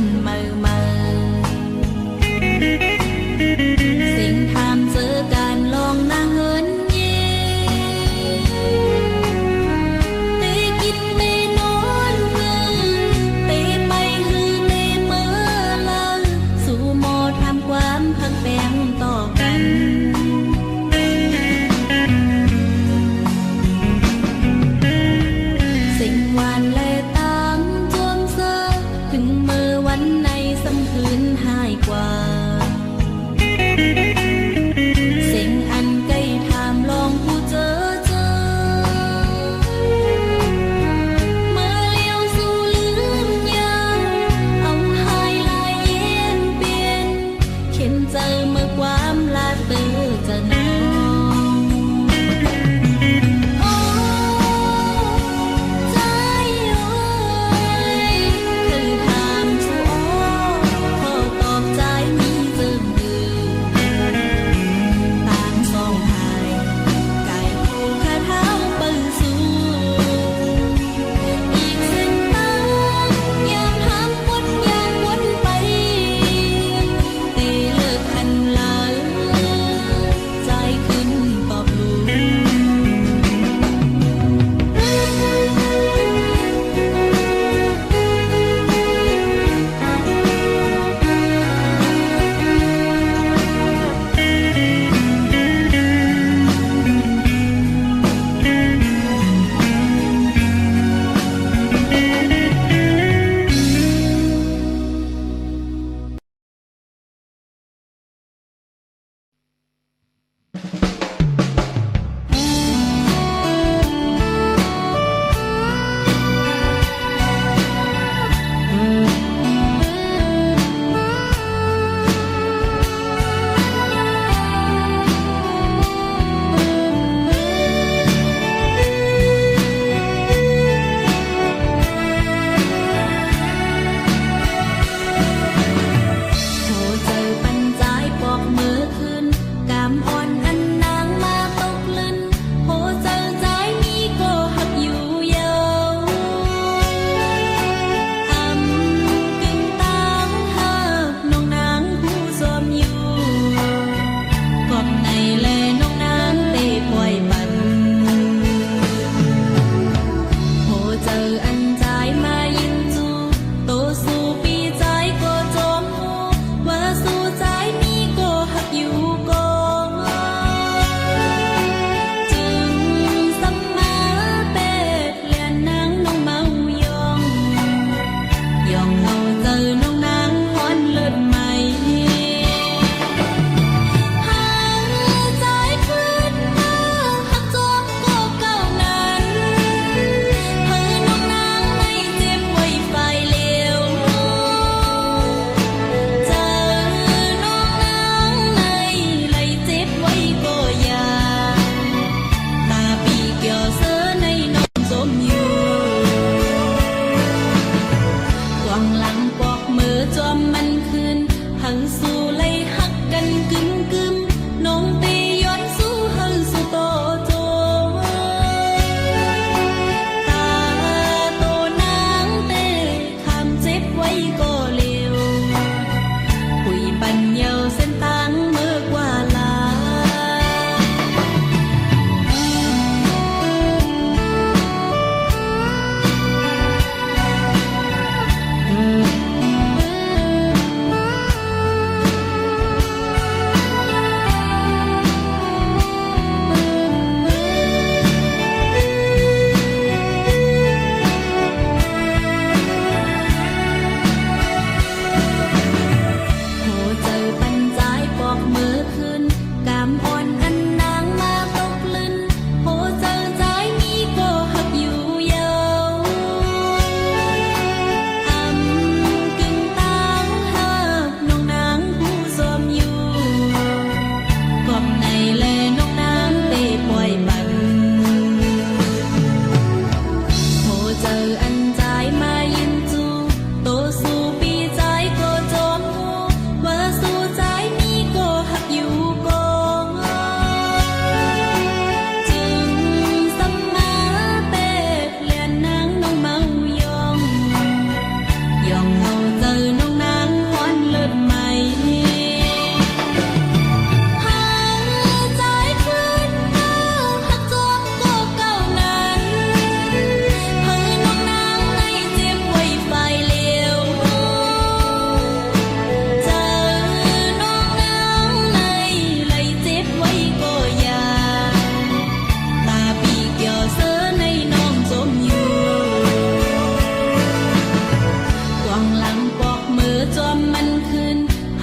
เ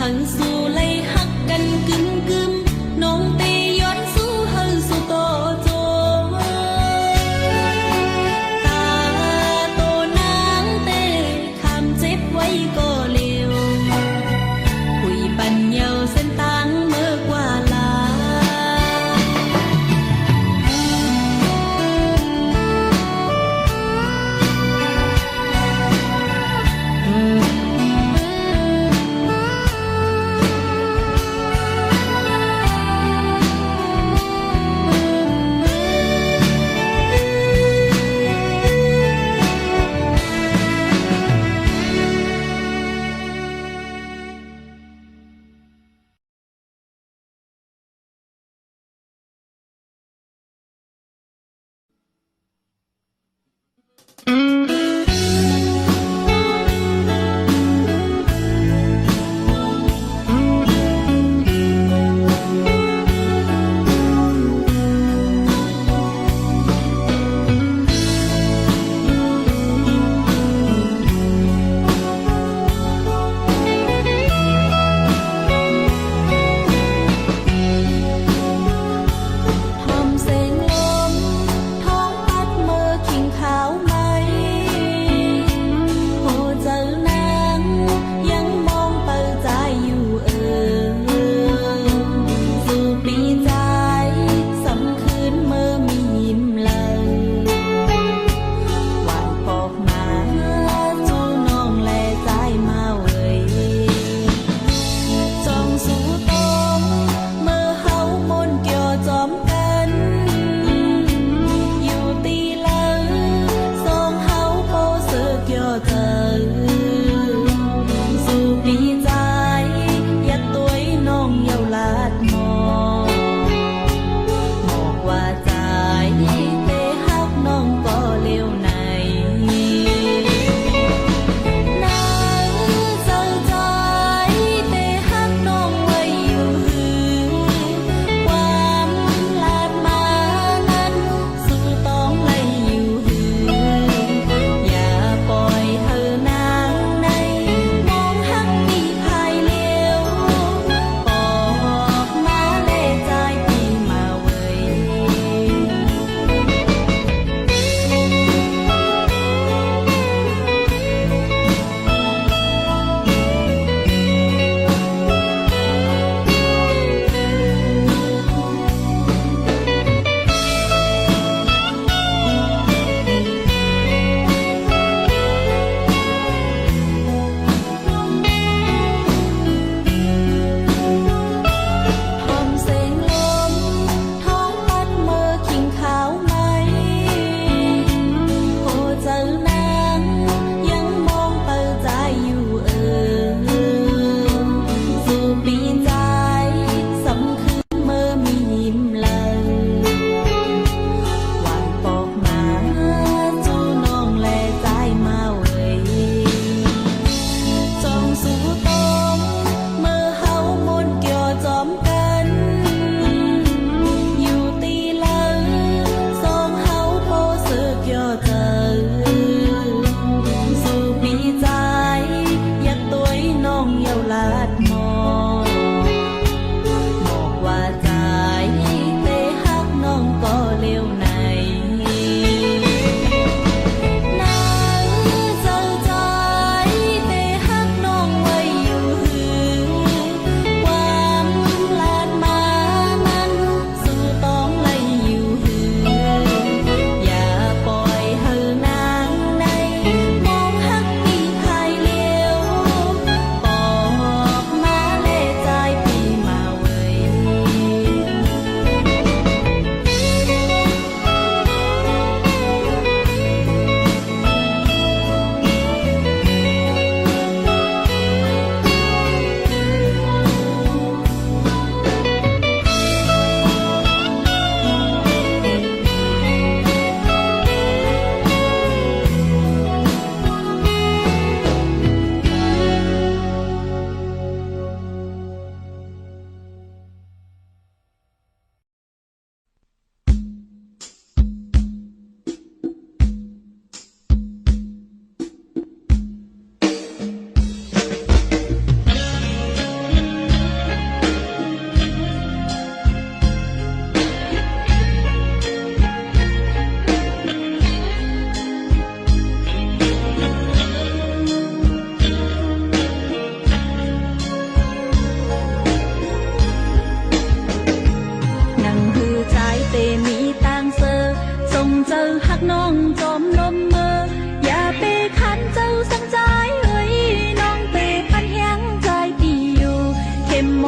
ม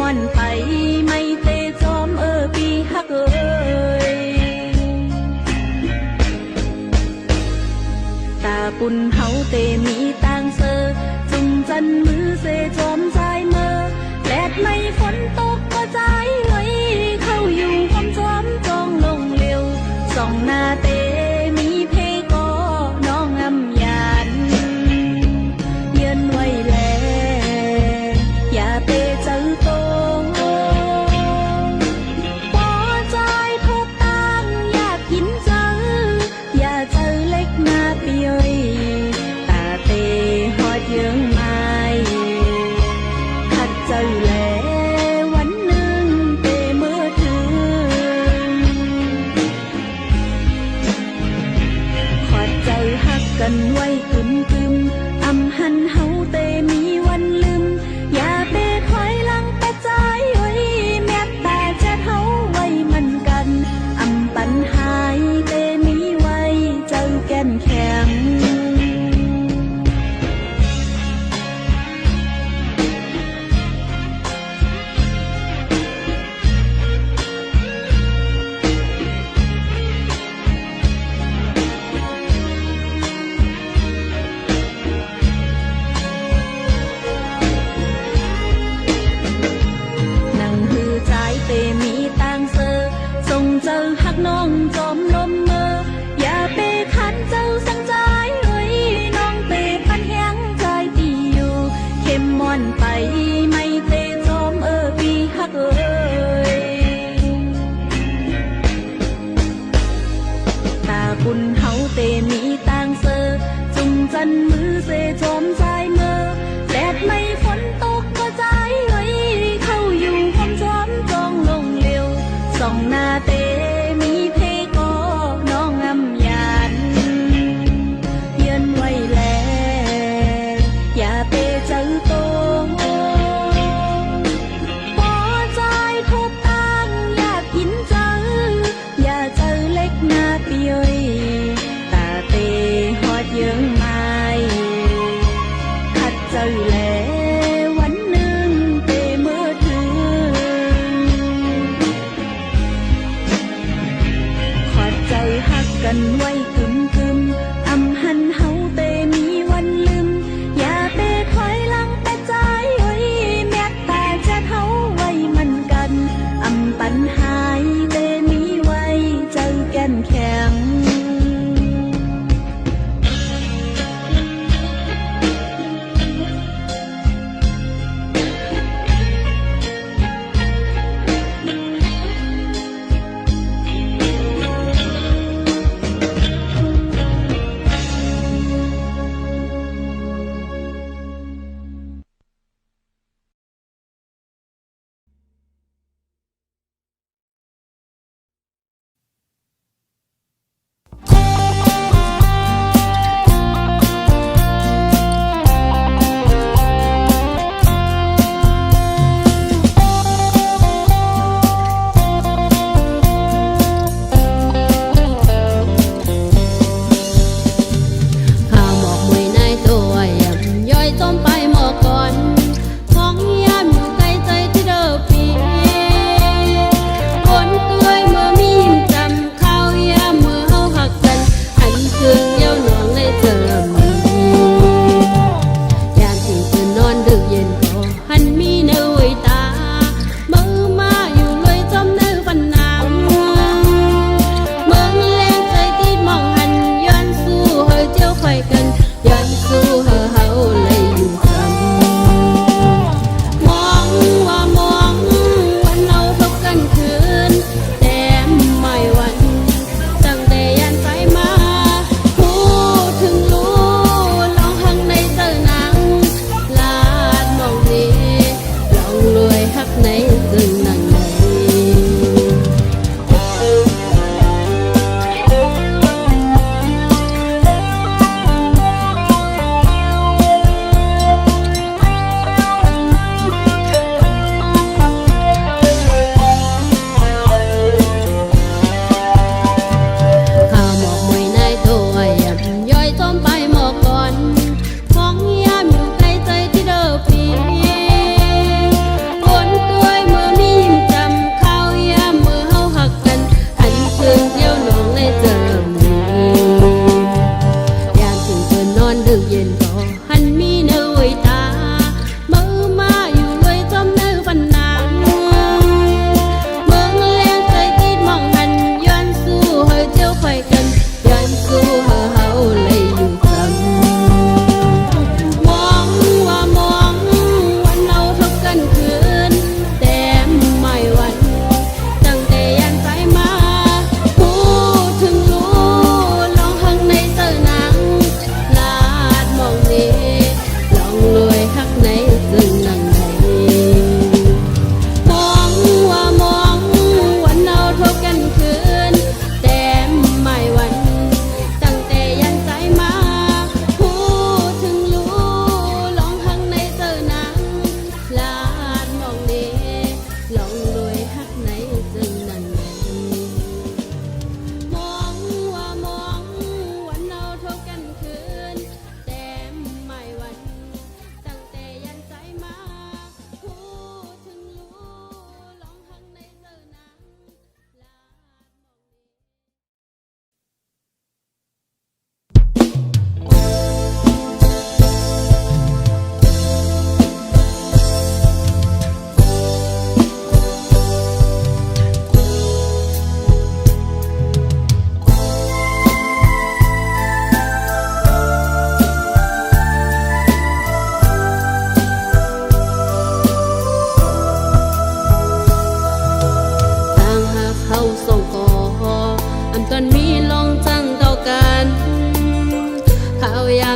อนไปไม่เตจอมปีฮักตาปุ่นเฮาเตมีต่างเซอจุงจันมือเซจอมใจเมอแดดไม่ฝนตกก็ใจเฮ้ยเข้าอยู่ความจอมจองลงเร็วส่องหน้าเตมีเพก็น้องอำยานเยือนไว้แลอย่าเตเจอโตปอใจทบตั้งอยากกินเจออย่าเจอเล็กนาเปียตาเตหอดเยืองไม้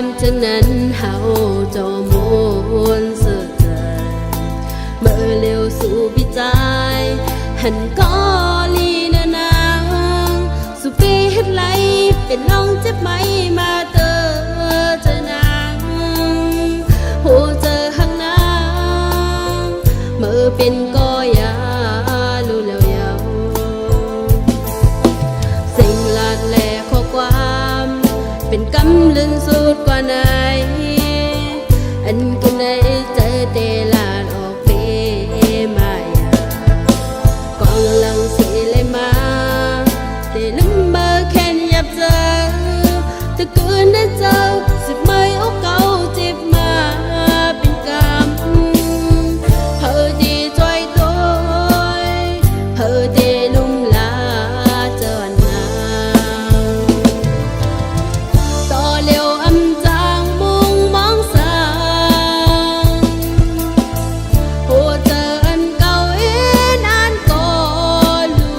ามจังนั้นเฮาจอมวนเสือใจเมื่อเร็วสู่พิจายหันก็ลีนานางสุปีเฮ็ดไหลเป็นน้องเจ็บไหมมาเตอเจอนางโหเจอหังนางเมื่อเป็นก็ยารู้แล้วยาวสิ่งลาดแหล่ข้อความเป็นกำลึงสุดกว่าไหนอันกันได้เจอเตลาดออกเปมายากองลังสีเลยมาเตลืมเบอร์แค่ยับเจอตะกืนได้เจอสิบไม่เอาเก่าเจ็บมาเป็นกรรมเธอดีจอยตัวเธอดีลุ่มลาเจอนางต่อเร็วอำจางมุงมองสางโหเจออันเก่าเอ็นอันก็รู้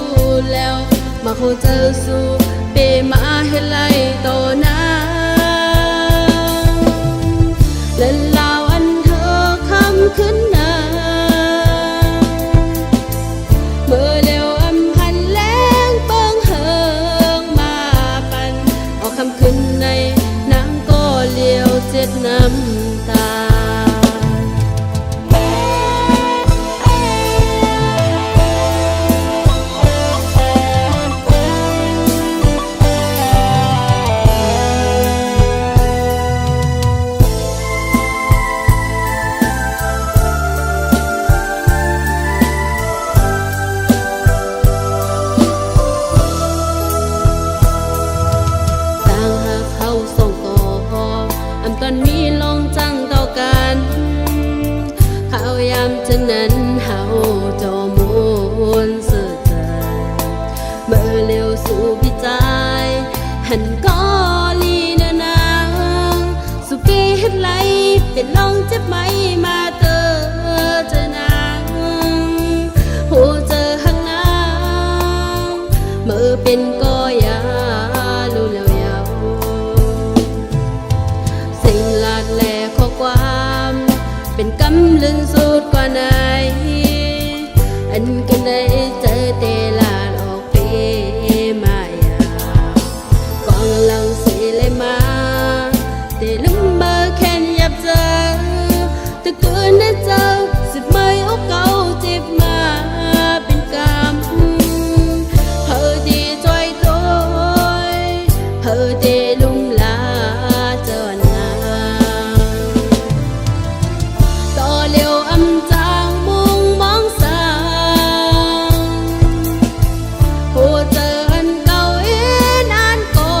แล้วมาโหเจอสู่เปมาให้ไล่ต่อนางและลาวอันเธอคำขึ้นนาเมื่อเร็วอำพันแรงเปิงเฮิงมาปันออกคำขึ้นในนางก็เลี้ยวเจ็ดน้ำตาต่างหากเขาส่งต่ออำตอนมีลงจังต่อกันข่าวยามจังนั้นเฮาจอมวนเสือใจเมื่อเร็วสู่พิจายหันก็ลีนานางสุปีเฮ็ดไหลเป็นน้องเจ็บไหมมาเตอเจอนางโหเจอหังนางเมื่อเป็นก็ยารู้แล้วยาวสิ่งลาดแหล่ข้อความเป็นกำลึงสุดกว่าไหนอันกันได้เจอเตลาดออกเปมายากองลังสีเลยมาเตลืมเบอร์แค่ยับเจอตะกืนได้เจอสิบไม่เอาเก่าเจ็บมาเป็นกรรมเธอดีจอยตัวเธอดีลุ่มลาเจอนางต่อเร็วอำจางมุงมองสางโหเจออันเก่าเอ็นอันก็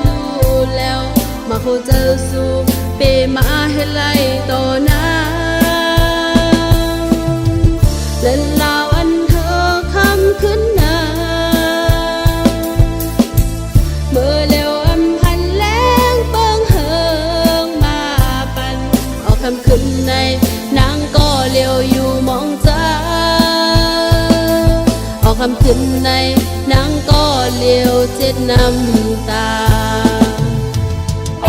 รู้แล้วมาโหเจอสู่เปมาให้ไล่ต่อนางและลาวอันเธอคำขึ้นนาเมื่อเร็วอำพันแรงเปิงเฮิงมาปันออกคำขึ้นในนางก็เลี้ยวอยู่มองจ้าออกคำขึ้นในนางก็เลี้ยวเจ็ดน้ำตา เ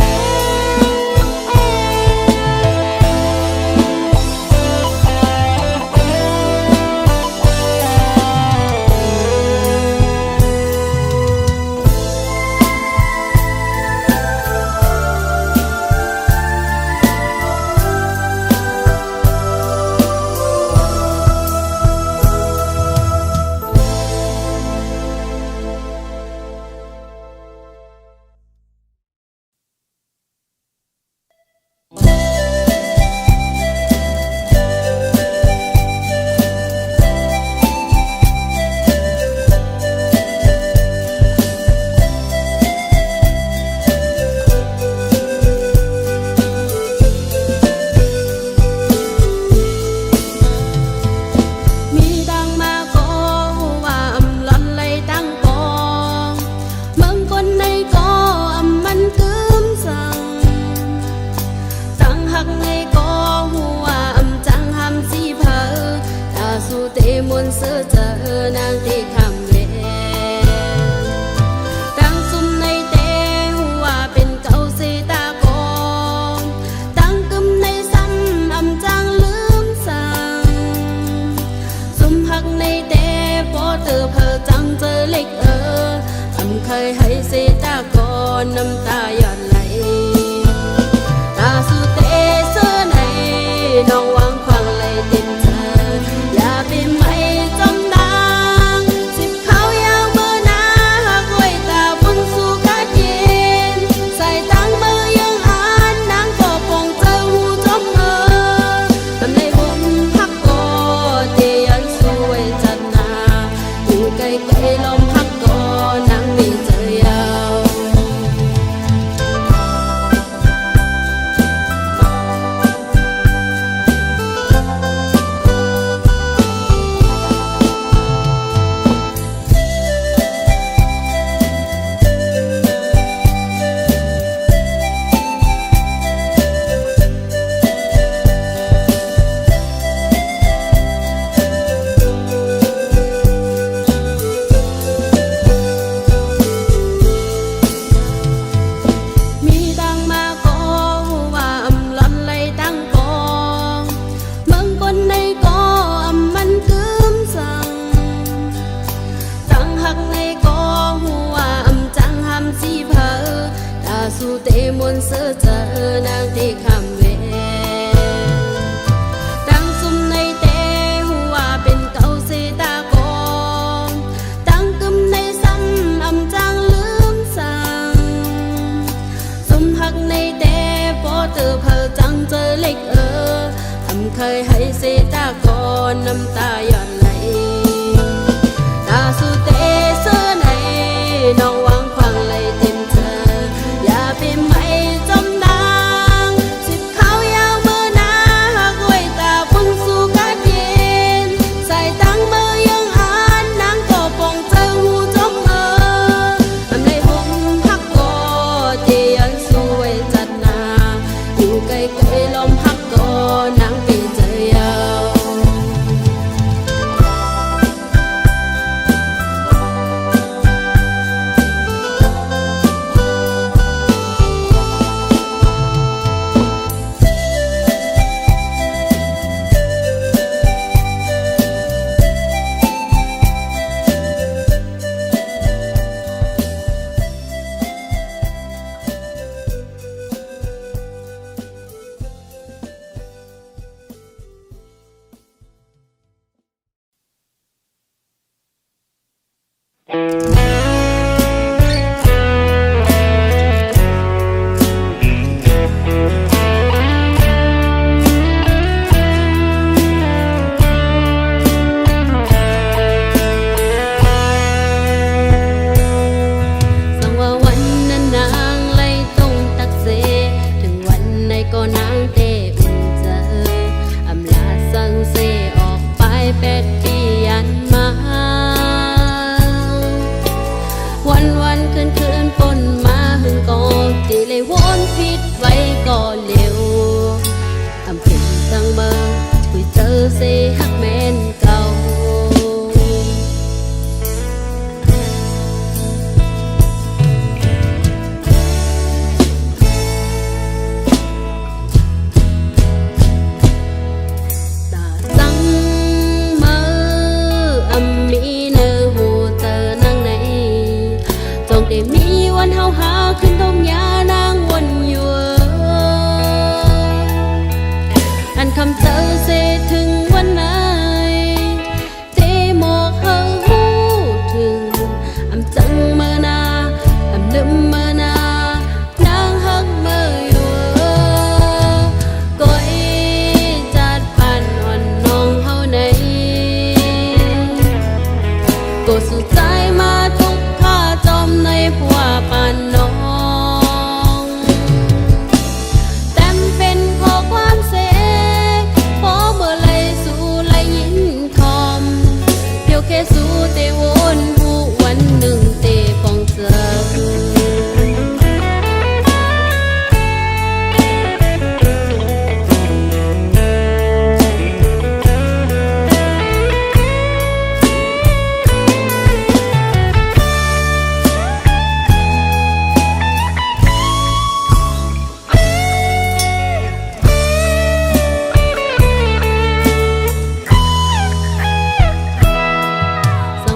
ยให้เสียตาก่อนน้ำตาหยดไหลตาสุเตเสื้อในน้องวางควางเลยเต็มเธออย่าไปไม่จมดังสิบเขายาวเมื่อนาหักไว้ตาบุญสู่กาเย็นใส่ตั้งมือยังอ่านนางก็ปองเจอหูจมทำในบุญพักก่อเตียนสู้ไว้จัดนาอยู่ไกลๆลมพักก่อนางไม่เจอยา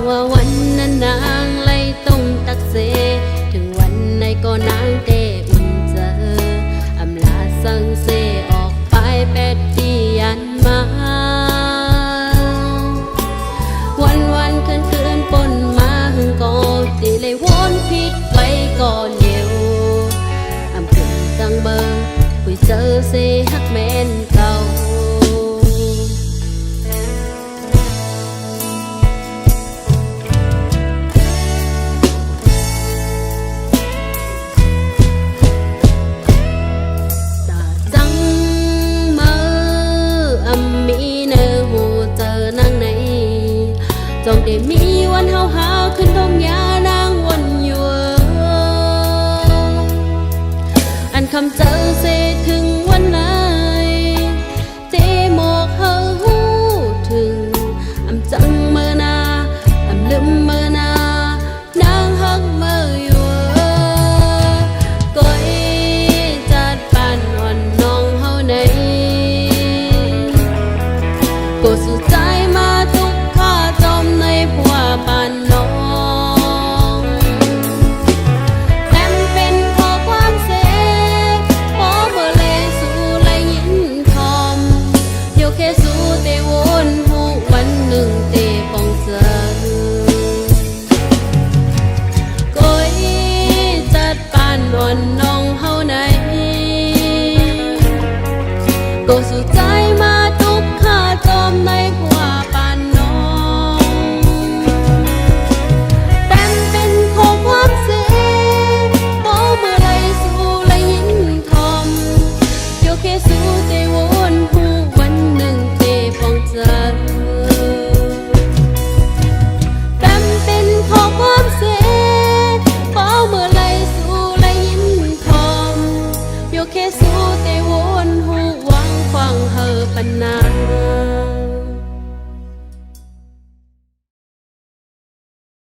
ว ว เสฮักแม่นเก่าจงได้มีวันเฮาหาขึ้นทงยานางวนอยู่อันคำเจอเสถึงวันไหนเจหมอกเฮาหูถึงอำจังเมื่อนาอำลืมเมื่อนานางฮักเมื่ออยู่ก้อยจัดปานอ่อนน้องเฮาในก็สุดใจมาทุกปานน้องแต้มเป็นข้อความเสกพอเบอร์เลยสู่เลยยินทอมโยเคสู่เตวนหูวันหนึ่งเตปองเจอก้อยจัดปานนอนน้องเฮาไหนก็สู่ใจมาทุกข้าจอมในผัวปานน้องสู่เตวนหูวันหนึ่งเตปองเจอแต้มเป็นข้อความเสกเฝ้าเมื่อไรสู่และยินทอมโยเคสู่เตวนหูหวังฟังเฮอปันนา